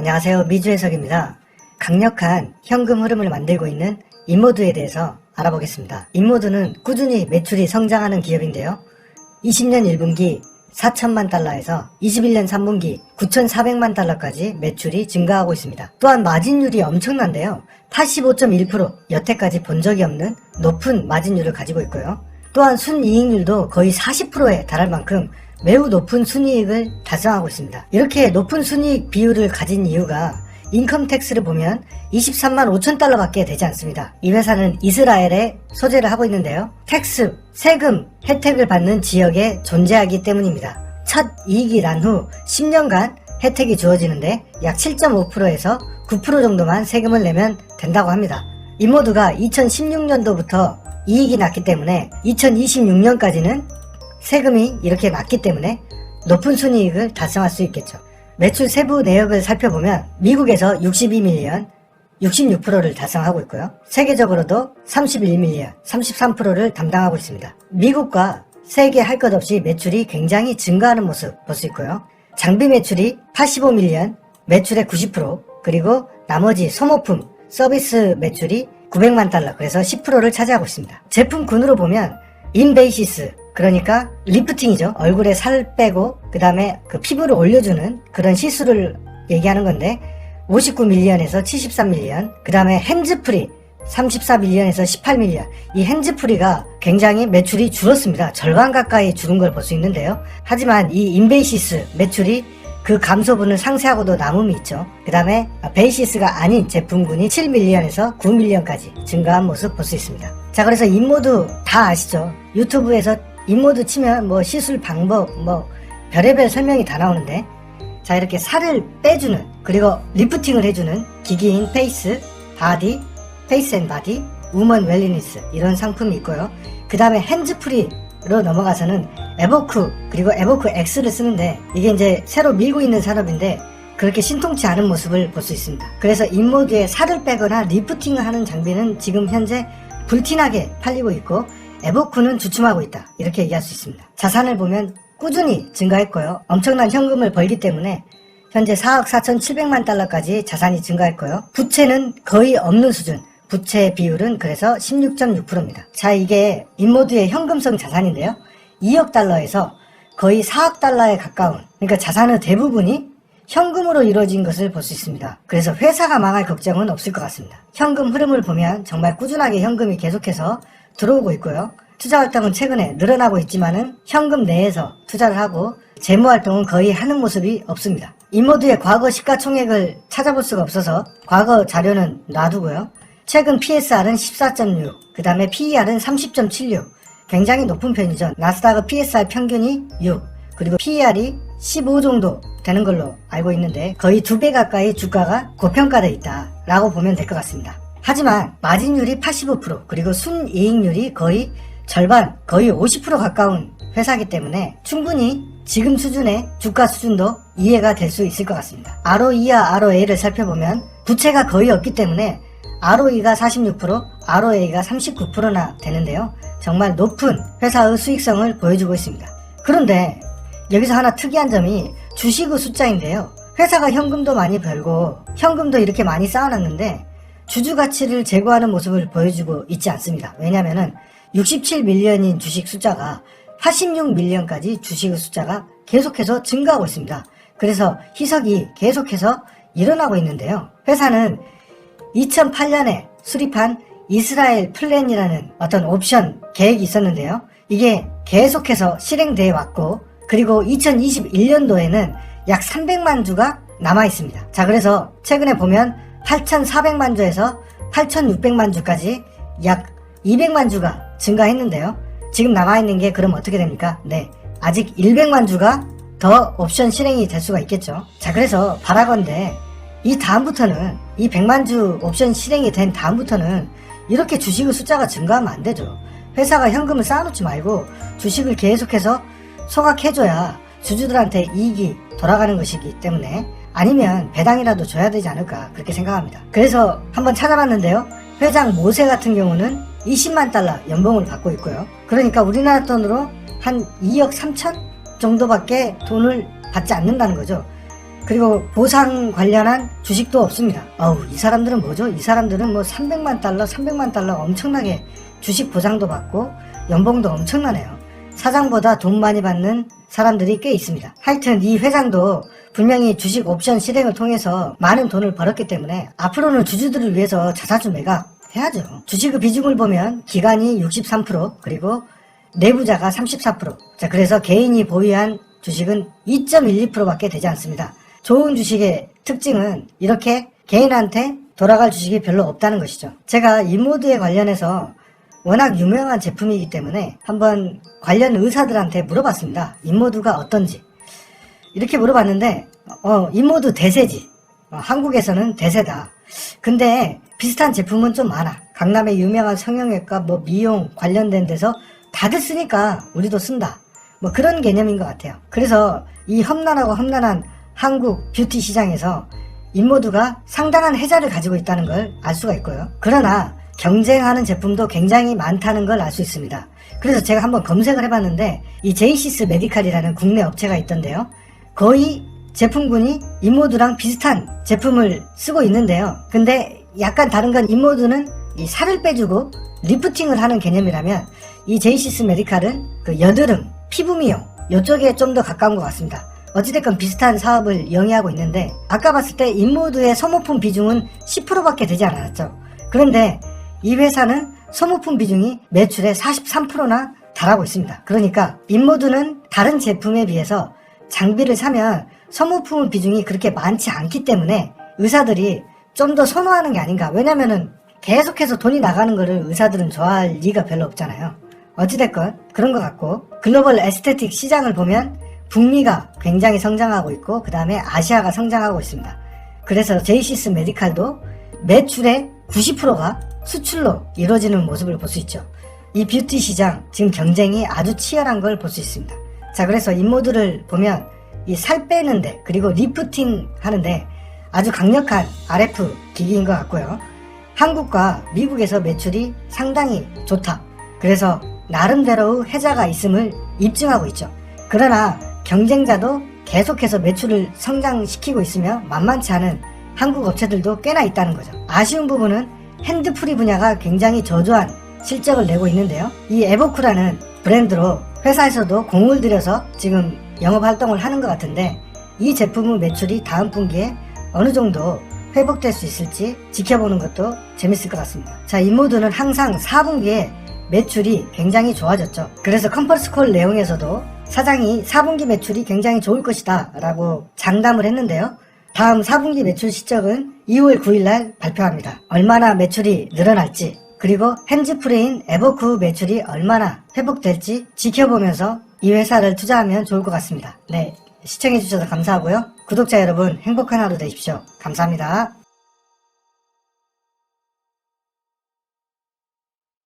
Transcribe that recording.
안녕하세요. 미주해석입니다. 강력한 현금 흐름을 만들고 있는 인모드에 대해서 알아보겠습니다. 인모드는 꾸준히 매출이 성장하는 기업인데요. 20년 1분기 4천만 달러에서 21년 3분기 9,400만 달러까지 매출이 증가하고 있습니다. 또한 마진율이 엄청난데요. 85.1%, 여태까지 본 적이 없는 높은 마진율을 가지고 있고요. 또한 순이익률도 거의 40%에 달할 만큼 매우 높은 순이익을 달성하고 있습니다. 이렇게 높은 순이익 비율을 가진 이유가 인컴택스를 보면 23만 5천 달러밖에 되지 않습니다. 이 회사는 이스라엘에 소재를 하고 있는데요. 텍스, 세금 혜택을 받는 지역에 존재하기 때문입니다. 첫 이익이 난 후 10년간 혜택이 주어지는데 약 7.5%에서 9% 정도만 세금을 내면 된다고 합니다. 인모드가 2016년도부터 이익이 났기 때문에 2026년까지는 세금이 이렇게 낮기 때문에 높은 순이익을 달성할 수 있겠죠. 매출 세부 내역을 살펴보면 미국에서 62밀리언, 66%를 달성하고 있고요. 세계적으로도 31밀리언, 33%를 담당하고 있습니다. 미국과 세계 할 것 없이 매출이 굉장히 증가하는 모습 볼 수 있고요. 장비 매출이 85밀리언, 매출의 90%, 그리고 나머지 소모품, 서비스 매출이 900만 달러, 그래서 10%를 차지하고 있습니다. 제품군으로 보면 인베이시스, 그러니까 리프팅이죠. 얼굴에 살 빼고 그 다음에 그 피부를 올려주는 그런 시술을 얘기하는 건데 59밀리언에서 73밀리언, 그 다음에 핸즈프리 34밀리언에서 18밀리언. 이 핸즈프리가 굉장히 매출이 줄었습니다. 절반 가까이 줄은 걸 볼 수 있는데요. 하지만 이 인베이시스 매출이 그 감소분을 상쇄하고도 남음이 있죠. 그 다음에 베이시스가 아닌 제품군이 7밀리언에서 9밀리언까지 증가한 모습 볼 수 있습니다. 자, 그래서 인모드 다 아시죠? 유튜브에서 인모드 치면 뭐 시술 방법 뭐 별의별 설명이 다 나오는데, 자, 이렇게 살을 빼주는 그리고 리프팅을 해주는 기기인 페이스, 바디, 페이스 앤 바디, 우먼 웰리니스 이런 상품이 있고요. 그 다음에 핸즈프리로 넘어가서는 에보쿠 그리고 에보쿠 X를 쓰는데 이게 이제 새로 밀고 있는 산업인데 그렇게 신통치 않은 모습을 볼 수 있습니다. 그래서 인모드에 살을 빼거나 리프팅을 하는 장비는 지금 현재 불티나게 팔리고 있고 에보쿠는 주춤하고 있다, 이렇게 얘기할 수 있습니다. 자산을 보면 꾸준히 증가했고요. 엄청난 현금을 벌기 때문에 현재 4억 4,700만 달러까지 자산이 증가했고요. 부채는 거의 없는 수준, 부채 비율은 그래서 16.6%입니다. 자, 이게 인모드의 현금성 자산인데요. 2억 달러에서 거의 4억 달러에 가까운, 그러니까 자산의 대부분이 현금으로 이루어진 것을 볼 수 있습니다. 그래서 회사가 망할 걱정은 없을 것 같습니다. 현금 흐름을 보면 정말 꾸준하게 현금이 계속해서 들어오고 있고요. 투자 활동은 최근에 늘어나고 있지만은 현금 내에서 투자를 하고 재무 활동은 거의 하는 모습이 없습니다. 인모드의 과거 시가총액을 찾아볼 수가 없어서 과거 자료는 놔두고요. 최근 PSR은 14.6, 그 다음에 PER은 30.76, 굉장히 높은 편이죠. 나스닥의 PSR 평균이 6, 그리고 PER이 15 정도 되는 걸로 알고 있는데 거의 2배 가까이 주가가 고평가되어 있다 라고 보면 될 것 같습니다. 하지만 마진율이 85%, 그리고 순이익률이 거의 절반, 거의 50% 가까운 회사이기 때문에 충분히 지금 수준의 주가 수준도 이해가 될 수 있을 것 같습니다. ROE와 ROA를 살펴보면 부채가 거의 없기 때문에 ROE가 46%, ROA가 39%나 되는데요. 정말 높은 회사의 수익성을 보여주고 있습니다. 그런데 여기서 하나 특이한 점이 주식의 숫자인데요. 회사가 현금도 많이 벌고 현금도 이렇게 많이 쌓아놨는데 주주 가치를 제고하는 모습을 보여주고 있지 않습니다. 왜냐면은 67밀리언인 주식 숫자가 86밀리언까지 주식의 숫자가 계속해서 증가하고 있습니다. 그래서 희석이 계속해서 일어나고 있는데요. 회사는 2008년에 수립한 이스라엘 플랜이라는 어떤 옵션 계획이 있었는데요. 이게 계속해서 실행되어 왔고, 그리고 2021년도에는 약 300만 주가 남아 있습니다. 자, 그래서 최근에 보면 8,400만 주에서 8,600만 주까지 약 200만 주가 증가했는데요. 지금 남아있는 게 그럼 어떻게 됩니까? 네, 아직 100만 주가 더 옵션 실행이 될 수가 있겠죠. 자, 그래서 바라건대 이 다음부터는 이 100만 주 옵션 실행이 된 다음부터는 이렇게 주식의 숫자가 증가하면 안 되죠. 회사가 현금을 쌓아놓지 말고 주식을 계속해서 소각해줘야 주주들한테 이익이 돌아가는 것이기 때문에, 아니면 배당이라도 줘야 되지 않을까 그렇게 생각합니다. 그래서 한번 찾아봤는데요. 회장 모세 같은 경우는 20만 달러 연봉을 받고 있고요. 그러니까 우리나라 돈으로 한 2억 3천 정도밖에 돈을 받지 않는다는 거죠. 그리고 보상 관련한 주식도 없습니다. 이 사람들은 뭐죠? 이 사람들은 뭐 300만 달러 엄청나게 주식 보상도 받고 연봉도 엄청나네요. 사장보다 돈 많이 받는 사람들이 꽤 있습니다. 하여튼 이 회장도 분명히 주식 옵션 실행을 통해서 많은 돈을 벌었기 때문에 앞으로는 주주들을 위해서 자사주 매각 해야죠. 주식의 비중을 보면 기관이 63% 그리고 내부자가 34%. 자, 그래서 개인이 보유한 주식은 2.12%밖에 되지 않습니다. 좋은 주식의 특징은 이렇게 개인한테 돌아갈 주식이 별로 없다는 것이죠. 제가 인모드에 관련해서 워낙 유명한 제품이기 때문에 한번 관련 의사들한테 물어봤습니다. 인모드가 어떤지. 이렇게 물어봤는데 인모드 대세지. 한국에서는 대세다. 근데 비슷한 제품은 좀 많아. 강남의 유명한 성형외과, 미용 관련된 데서 다들 쓰니까 우리도 쓴다. 그런 개념인 것 같아요. 그래서 이 험난한 한국 뷰티 시장에서 인모드가 상당한 혜자를 가지고 있다는 걸 알 수가 있고요. 그러나 경쟁하는 제품도 굉장히 많다는 걸 알 수 있습니다. 그래서 제가 한번 검색을 해봤는데 이 제이시스 메디칼이라는 국내 업체가 있던데요. 거의 제품군이 인모드랑 비슷한 제품을 쓰고 있는데요. 근데 약간 다른 건 인모드는 이 살을 빼주고 리프팅을 하는 개념이라면 이 제이시스 메디칼은 그 여드름, 피부 미용 이쪽에 좀 더 가까운 것 같습니다. 어찌됐건 비슷한 사업을 영위하고 있는데 아까 봤을 때 인모드의 소모품 비중은 10%밖에 되지 않았죠. 그런데 이 회사는 소모품 비중이 매출의 43%나 달하고 있습니다. 그러니까 인모드는 다른 제품에 비해서 장비를 사면 소모품 비중이 그렇게 많지 않기 때문에 의사들이 좀 더 선호하는 게 아닌가. 왜냐면은 계속해서 돈이 나가는 거를 의사들은 좋아할 리가 별로 없잖아요. 어찌됐건 그런 것 같고, 글로벌 에스테틱 시장을 보면 북미가 굉장히 성장하고 있고 그 다음에 아시아가 성장하고 있습니다. 그래서 제이시스 메디칼도 매출의 90%가 수출로 이루어지는 모습을 볼 수 있죠. 이 뷰티 시장 지금 경쟁이 아주 치열한 걸 볼 수 있습니다. 자, 그래서 인모드를 보면 이 살 빼는데 그리고 리프팅 하는데 아주 강력한 RF 기기인 것 같고요. 한국과 미국에서 매출이 상당히 좋다. 그래서 나름대로의 혜자가 있음을 입증하고 있죠. 그러나 경쟁자도 계속해서 매출을 성장시키고 있으며 만만치 않은 한국 업체들도 꽤나 있다는 거죠. 아쉬운 부분은 핸드프리 분야가 굉장히 저조한 실적을 내고 있는데요. 이 에보쿠라는 브랜드로 회사에서도 공을 들여서 지금 영업 활동을 하는 것 같은데 이 제품의 매출이 다음 분기에 어느 정도 회복될 수 있을지 지켜보는 것도 재밌을 것 같습니다. 자, 인모드는 항상 4분기에 매출이 굉장히 좋아졌죠. 그래서 컨퍼런스 콜 내용에서도 사장이 4분기 매출이 굉장히 좋을 것이다 라고 장담을 했는데요. 다음 4분기 매출 실적은 2월 9일날 발표합니다. 얼마나 매출이 늘어날지, 그리고 핸즈프리인 에보쿠 매출이 얼마나 회복될지 지켜보면서 이 회사를 투자하면 좋을 것 같습니다. 네, 시청해주셔서 감사하고요. 구독자 여러분 행복한 하루 되십시오. 감사합니다.